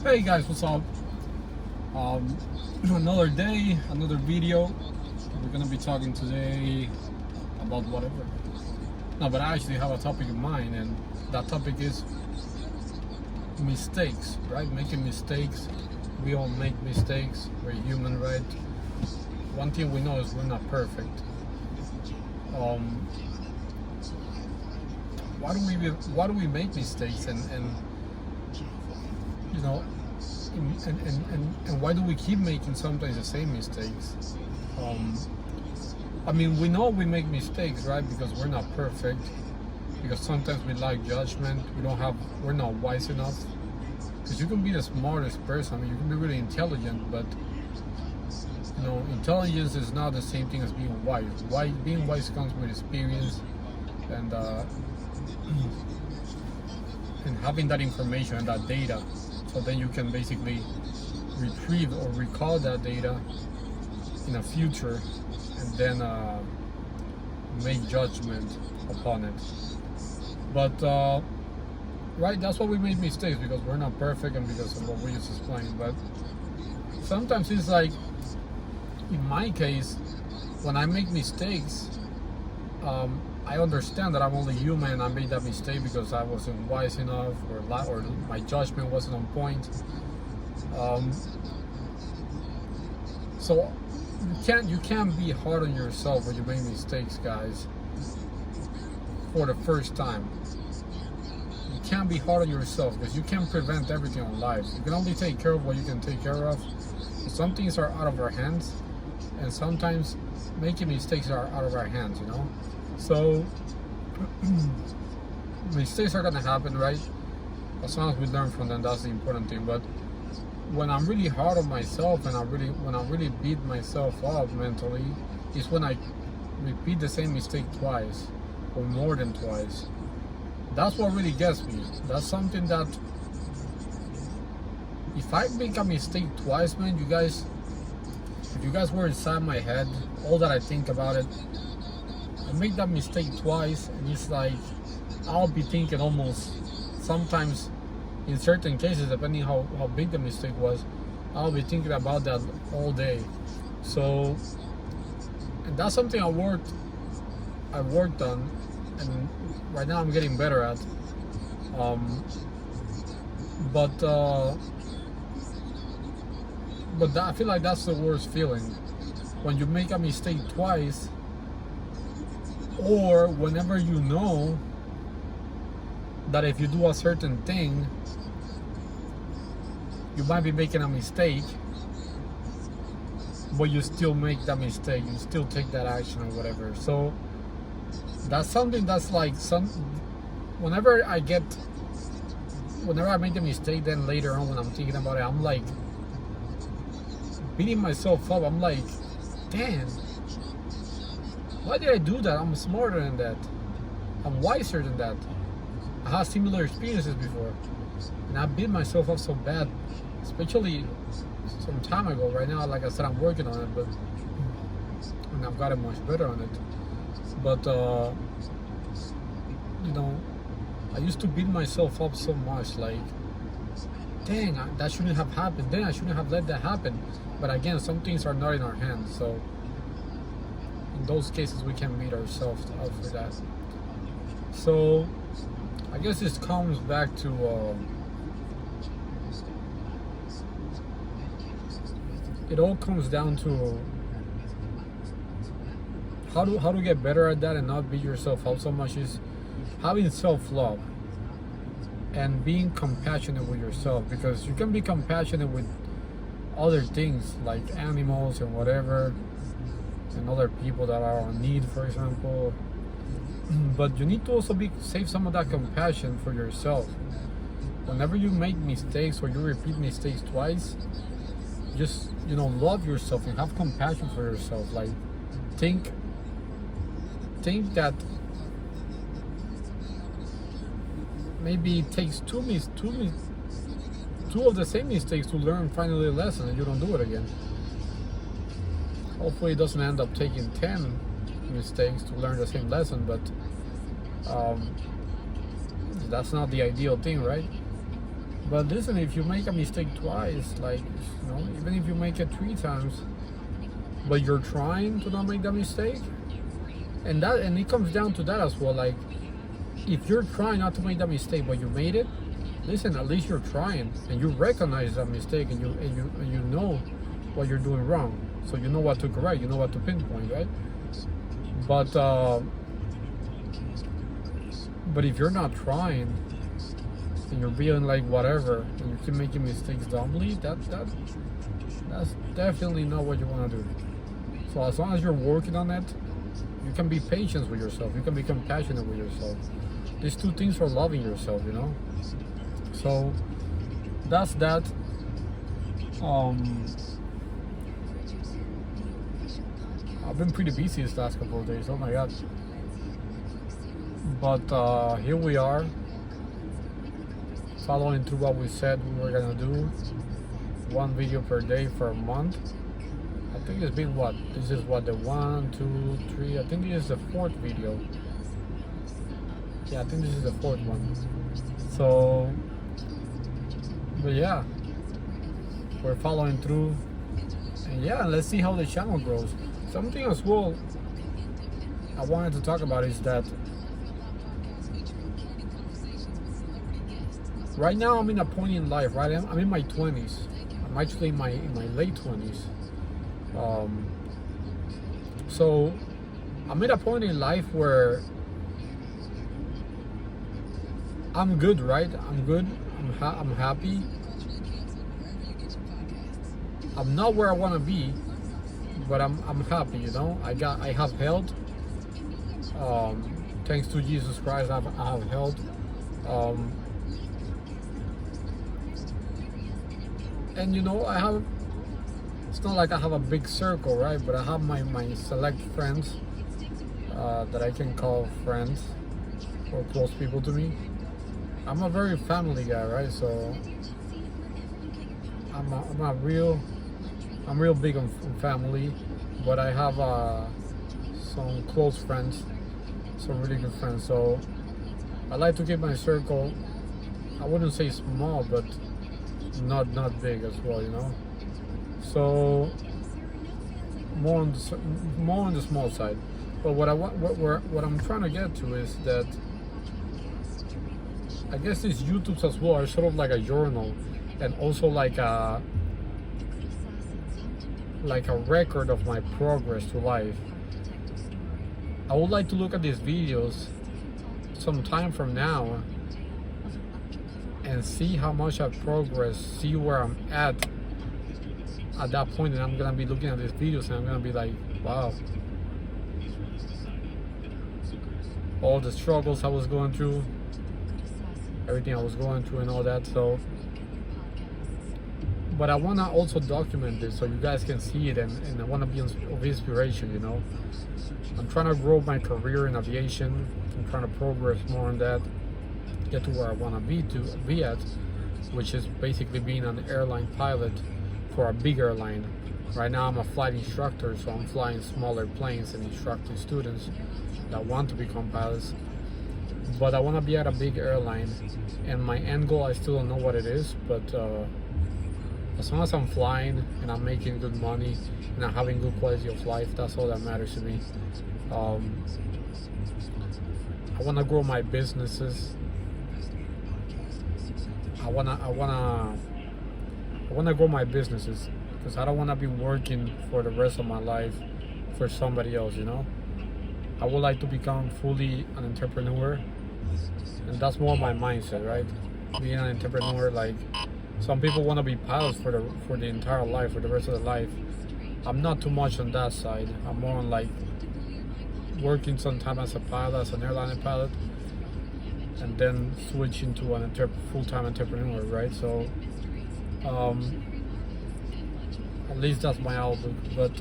Hey guys, what's up? Another day, another video. We're gonna be talking today about whatever. No, but I actually have a topic in mind, and that topic is mistakes, right? Making mistakes. We all make mistakes. We're human, right? One thing we know is we're not perfect. Um, why do we make mistakes, and you know, and why do we keep making sometimes the same mistakes? I mean, we know we make mistakes, right? Because we're not perfect. Because sometimes we lack judgment. We're not wise enough. Because you can be the smartest person. I mean, you can be really intelligent, but intelligence is not the same thing as being wise. Being wise comes with experience, and and having that information and that data, so then you can basically retrieve or recall that data in the future, and then make judgment upon it. But right, that's why we make mistakes, because we're not perfect and because of what we just explained. But sometimes it's like, in my case, when I make mistakes, I understand that I'm only human and I made that mistake because I wasn't wise enough, or my judgment wasn't on point. So you can't be hard on yourself when you make mistakes, guys. For the first time, you can't be hard on yourself, because you can't prevent everything in life. You can only take care of what you can take care of. Some things are out of our hands, and sometimes making mistakes are out of our hands. So mistakes are gonna happen, right? As long as we learn from them, that's the important thing. But when I'm really hard on myself, and when I really beat myself up mentally, is when I repeat the same mistake twice or more than twice. That's what really gets me. That's something that, if I make a mistake twice, man, if you guys were inside my head, all that I think about it, I make that mistake twice, and it's like I'll be thinking almost, sometimes in certain cases, depending how big the mistake was, I'll be thinking about that all day. So, and that's something I worked on, and right now I'm getting better at. But I feel like that's the worst feeling, when you make a mistake twice, or whenever you know that if you do a certain thing, you might be making a mistake, but you still make that mistake, you still take that action or whatever. So that's something that's like, whenever I make the mistake, then later on when I'm thinking about it, I'm like beating myself up. I'm like, damn, why did I do that? I'm smarter than that. I'm wiser than that. I had similar experiences before, and I beat myself up so bad, especially some time ago. Right now, like I said, I'm working on it, and I've gotten much better on it. But I used to beat myself up so much, like, dang, that shouldn't have happened. Then I shouldn't have let that happen. But again, some things are not in our hands, so in those cases we can beat ourselves up for that. So I guess this comes back to it all comes down to how to get better at that and not beat yourself up so much, is having self-love and being compassionate with yourself. Because you can be compassionate with other things like animals and whatever, and other people that are in need, for example, but you need to also save some of that compassion for yourself. Whenever you make mistakes or you repeat mistakes twice, just love yourself and have compassion for yourself. Like, think that maybe it takes two of the same mistakes to learn finally a lesson, and you don't do it again. Hopefully it doesn't end up taking 10 mistakes to learn the same lesson, but that's not the ideal thing, right? But listen, if you make a mistake twice, like, even if you make it 3 times, but you're trying to not make that mistake, and it comes down to that as well. Like, if you're trying not to make that mistake, but you made it, listen, at least you're trying, and you recognize that mistake, and you know what you're doing wrong, so you know what to correct, you know what to pinpoint, right? But if you're not trying, and you're being like whatever, and you keep making mistakes dumbly, that's definitely not what you want to do. So as long as you're working on it, you can be patient with yourself, you can be compassionate with yourself. These 2 things are loving yourself, So that's that. I've been pretty busy this last couple of days, oh my god. But here we are, following through what we said we were gonna do. 1 video per day for a month. I think it's been this is the 1, 2, 3, I think this is the 4th video. Yeah, I think this is the 4th one. So, but yeah, we're following through, and yeah, let's see how the channel grows. Something as well I wanted to talk about is that right now I'm in a point in life, right? I'm in my 20s. I'm actually in my late 20s. So I'm at a point in life where I'm good, right? I'm good. I'm happy. I'm not where I want to be, but I'm happy. I have health. Thanks to Jesus Christ, I have health. And I have. It's not like I have a big circle, right? But I have my select friends that I can call friends or close people to me. I'm a very family guy, right? So I'm real big on family, but I have some close friends, some really good friends. So I like to keep my circle, I wouldn't say small, but not big as well, So more on the small side. But what I'm trying to get to is that I guess these YouTubes as well are sort of like a journal, and also like a record of my progress to life. I would like to look at these videos some time from now and see how much I've progressed, see where I'm at that point, and I'm gonna be looking at these videos and I'm gonna be like, wow, all the struggles I was going through, everything I was going through and all that. So, but I want to also document this so you guys can see it, and I want to be of inspiration. I'm trying to grow my career in aviation. I'm trying to progress more on that, get to where I want to be at, which is basically being an airline pilot for a big airline. Right now I'm a flight instructor, so I'm flying smaller planes and instructing students that want to become pilots. But I want to be at a big airline, and my end goal, I still don't know what it is, but as long as I'm flying and I'm making good money and I'm having good quality of life, that's all that matters to me. I want to grow my businesses. I wanna grow my businesses, because I don't want to be working for the rest of my life for somebody else. I would like to become fully an entrepreneur, and that's more my mindset, right? Being an entrepreneur, like some people want to be pilots for the entire life, for the rest of their life. I'm not too much on that side. I'm more on like working sometime as a pilot, as an airline pilot, and then switching to an full-time entrepreneur, right? So at least that's my outlook. But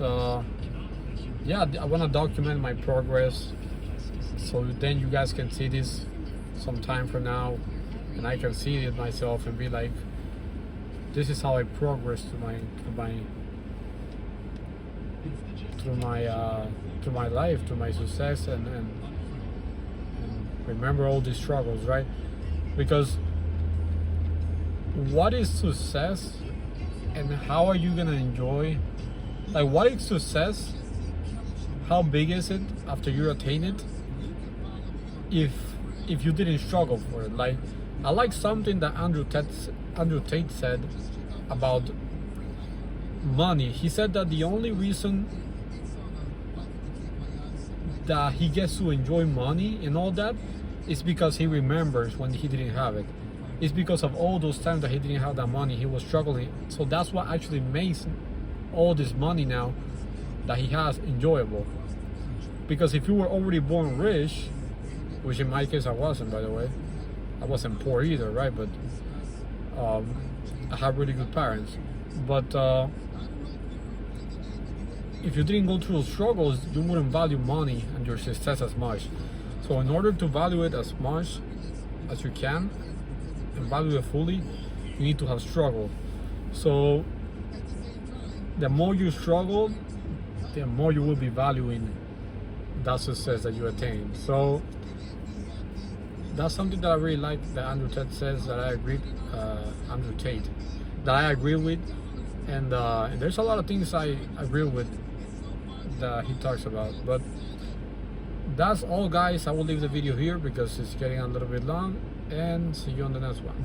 yeah, I want to document my progress, so then you guys can see this some time from now, and I can see it myself and be like, this is how I progress to my life, to my success, and remember all these struggles, right? Because what is success and how are you gonna enjoy, like, what is success, how big is it after you attain it, if you didn't struggle for it. Like, I like something that Andrew Tate said about money. He said that the only reason that he gets to enjoy money and all that is because he remembers when he didn't have it. It's because of all those times that he didn't have that money, he was struggling. So that's what actually makes all this money now that he has enjoyable. Because if you were already born rich, which in my case I wasn't, by the way, I wasn't poor either, right? But I have really good parents. But if you didn't go through those struggles, you wouldn't value money and your success as much. So in order to value it as much as you can and value it fully, you need to have struggled. So the more you struggle, the more you will be valuing that success that you attain. So that's something that I really like that Andrew Tate says, that I agree. Andrew Tate, that I agree with, and there's a lot of things I agree with that he talks about. But that's all, guys. I will leave the video here because it's getting a little bit long, and see you on the next one.